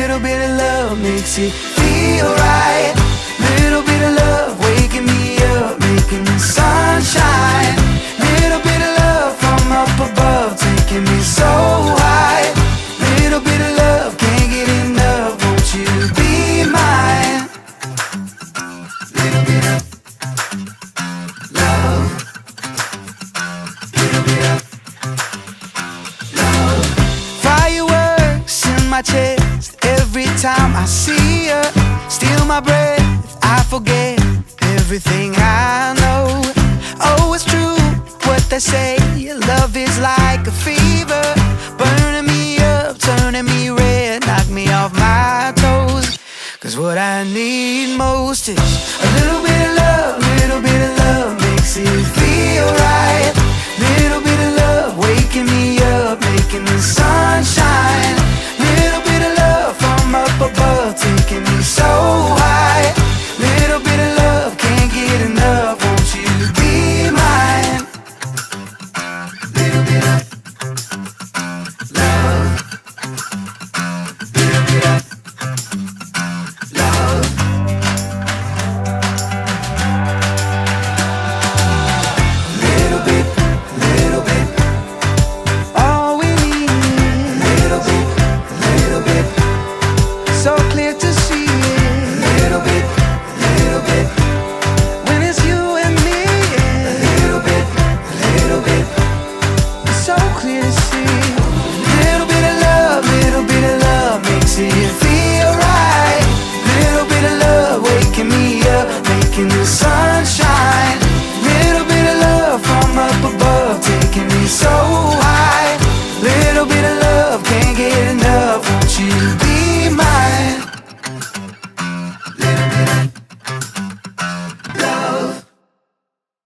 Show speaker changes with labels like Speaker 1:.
Speaker 1: little bit of love makes it feel right. Little bit of love waking me up, making the sunshine. Little bit of love from up above, taking me so high. Little bit of love, can't get enough, won't you be mine? Little bit of love. Little bit of love. Fireworks in my chest every time I see her. Steal my breath, I forget everything I know. Oh, it's true what they say, love is like a fever, burning me up, turning me red, knock me off my toes. Cause what I need most is a little bit of love, little bit of love makes it feel right. Little bit of love waking me up, making the sunshine. Little bit of love from up above, taking me so high. Little bit of love, can't get enough, won't you be mine? Little bit of love. Little bit of love. Little bit, all we need. Little bit, so clear to see it. Little bit, when it's you and me. Little bit, so clear to see. Little bit of love makes it feel right. Little bit of love waking me up, making the sunshine.